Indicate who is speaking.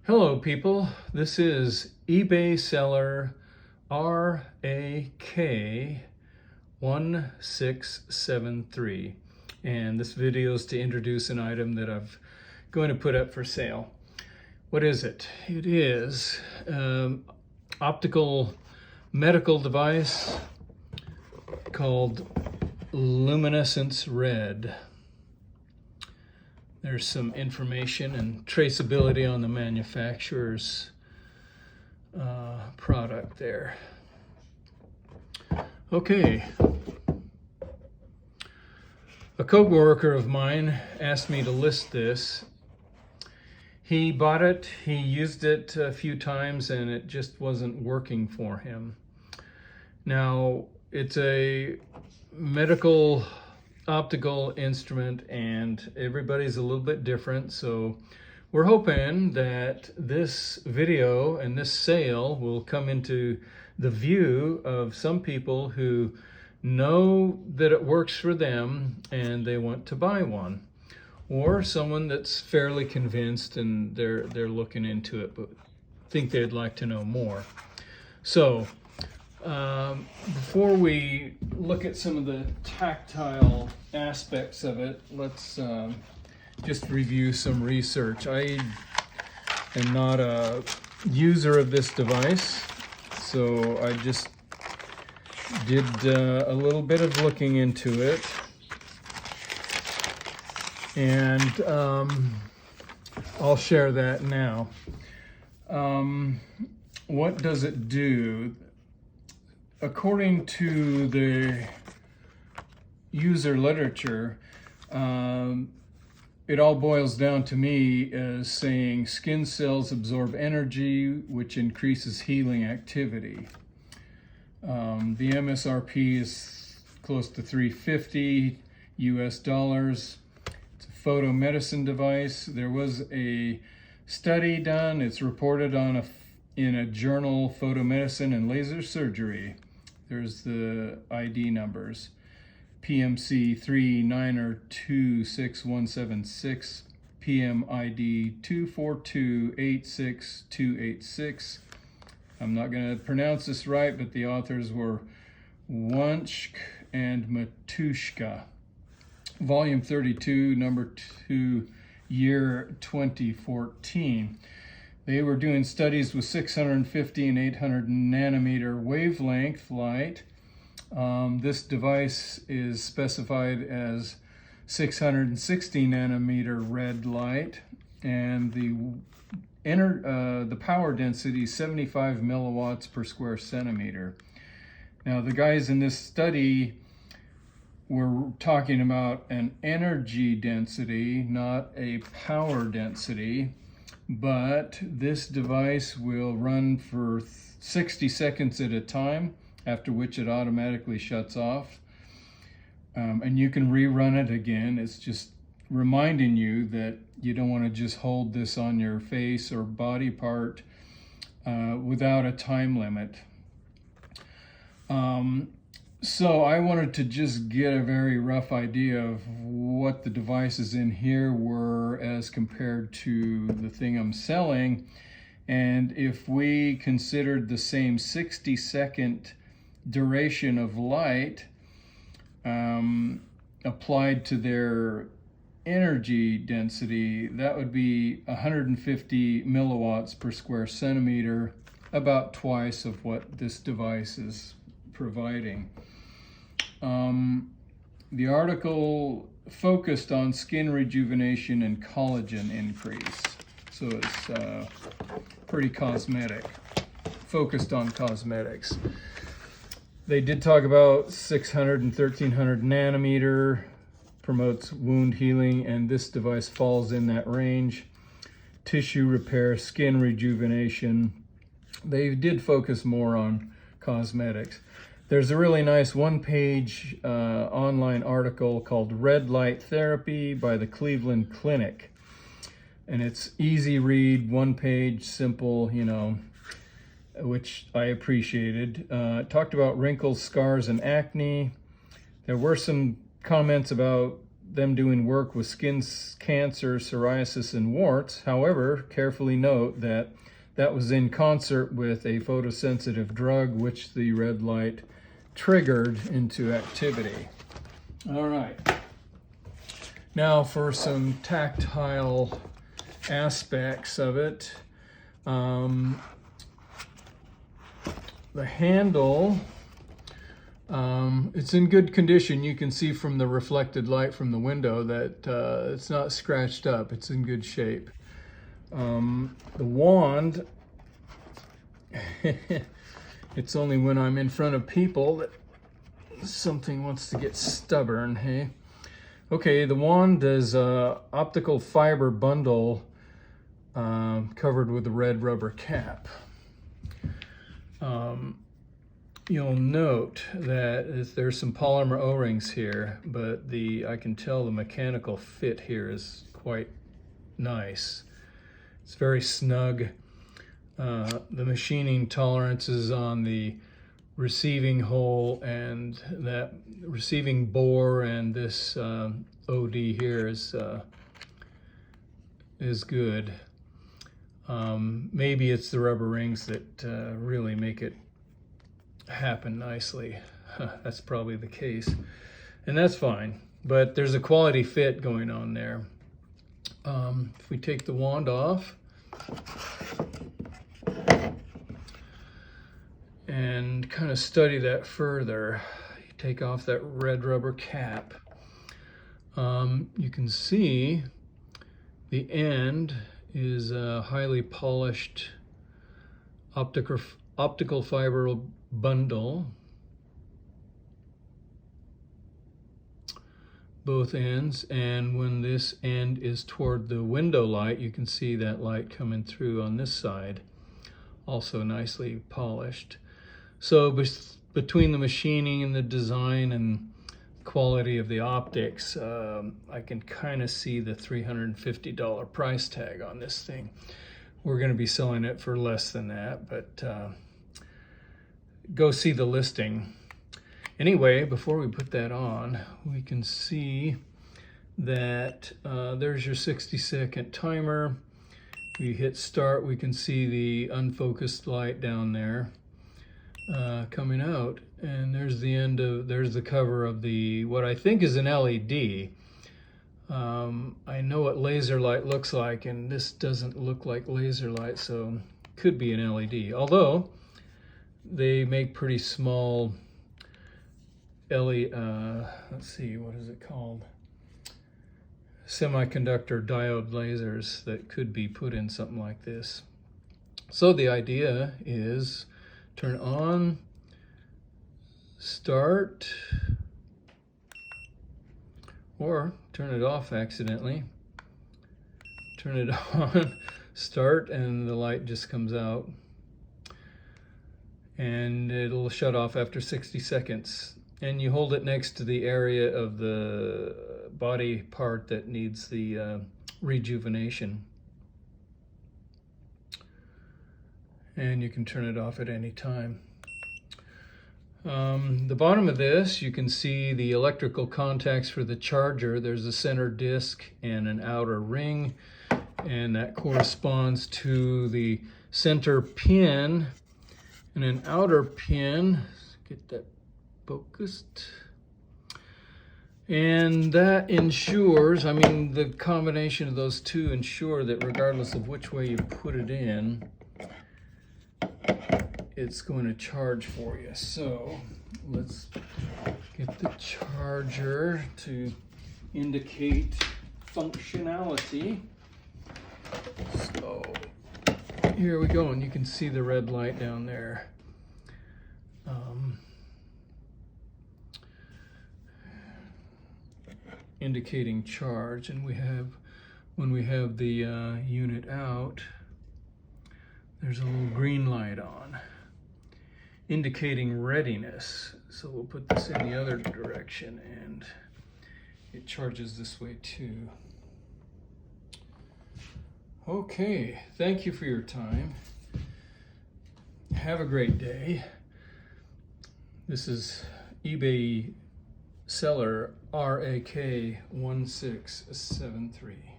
Speaker 1: Hello people, this is eBay seller RAK1673 and this video is to introduce an item that I'm going to put up for sale. What is it? It is optical medical device called Luminance Red. There's some information and traceability on the manufacturer's product there. Okay. A co-worker of mine asked me to list this. He bought it, he used it a few times, and it just wasn't working for him. Now, it's a medical optical instrument and everybody's a little bit different, so we're hoping that this video and this sale will come into the view of some people who know that it works for them and they want to buy one, or someone that's fairly convinced and they're looking into it but think they'd like to know more. So before we look at some of the tactile aspects of it, let's just review some research. I am not a user of this device, so I just did a little bit of looking into it, and I'll share that now. What does it do? According to the user literature, it all boils down to me as saying skin cells absorb energy, which increases healing activity. The MSRP is close to $350 US. It's a photomedicine device. There was a study done. It's reported on in a journal, Photomedicine and Laser Surgery. There's the ID numbers. PMC 3926176, PMID 24286 I'm not going to pronounce this right, but the authors were Wunschk and Matushka. Volume 32, number 2, year 2014. They were doing studies with 650 and 800 nanometer wavelength light. This device is specified as 660 nanometer red light, and the power density is 75 milliwatts per square centimeter. Now, the guys in this study were talking about an energy density, not a power density. But this device will run for 60 seconds at a time, after which it automatically shuts off. And you can rerun it again. It's just reminding you that you don't want to just hold this on your face or body part without a time limit. So I wanted to just get a very rough idea of what the devices in here were as compared to the thing I'm selling. And if we considered the same 60-second duration of light applied to their energy density, that would be 150 milliwatts per square centimeter, about twice of what this device is providing. The article focused on skin rejuvenation and collagen increase, so it's pretty cosmetic, focused on cosmetics. They did talk about 600 and 1300 nanometer, promotes wound healing, and this device falls in that range. Tissue repair, skin rejuvenation. They did focus more on cosmetics. There's a really nice one-page online article called Red Light Therapy by the Cleveland Clinic. And it's easy read, one page, simple, you know, which I appreciated. It talked about wrinkles, scars, and acne. There were some comments about them doing work with skin cancer, psoriasis, and warts. However, carefully note that that was in concert with a photosensitive drug, which the red light triggered into activity. All right. Now for some tactile aspects of it. The handle, it's in good condition. You can see from the reflected light from the window that it's not scratched up. It's in good shape. The wand, it's only when I'm in front of people that something wants to get stubborn, hey? Okay, the wand is a optical fiber bundle covered with a red rubber cap. You'll note that there's some polymer O-rings here, but I can tell the mechanical fit here is quite nice. It's very snug. The machining tolerances on the receiving hole and that receiving bore and this OD here is good. Maybe it's the rubber rings that really make it happen nicely. That's probably the case, and that's fine, but there's a quality fit going on there. If we take the wand off and kind of study that further, you take off that red rubber cap, you can see the end is a highly polished optical fiber bundle, both ends, and when this end is toward the window light, you can see that light coming through on this side, also nicely polished. So between the machining and the design and quality of the optics, I can kind of see the $350 price tag on this thing. We're going to be selling it for less than that, but go see the listing. Anyway, before we put that on, we can see that there's your 60-second timer. We hit start, we can see the unfocused light down there coming out, and there's the cover of what I think is an LED. I know what laser light looks like, and this doesn't look like laser light, so could be an LED. Although they make pretty small LED, let's see, what is it called? Semiconductor diode lasers that could be put in something like this. So the idea is turn on, start, or turn it off accidentally. Turn it on, start, and the light just comes out. And it'll shut off after 60 seconds. And you hold it next to the area of the body part that needs the rejuvenation. And you can turn it off at any time. The bottom of this, you can see the electrical contacts for the charger. There's a center disc and an outer ring, and that corresponds to the center pin and an outer pin. Let's get that focused. And that ensures, the combination of those two ensure that regardless of which way you put it in, it's going to charge for you. So let's get the charger to indicate functionality. So here we go, and you can see the red light down there. Indicating charge, and when we have the unit out, there's a little green light on, indicating readiness. So we'll put this in the other direction, and it charges this way too. Okay, thank you for your time. Have a great day. This is eBay Seller RAK 1673.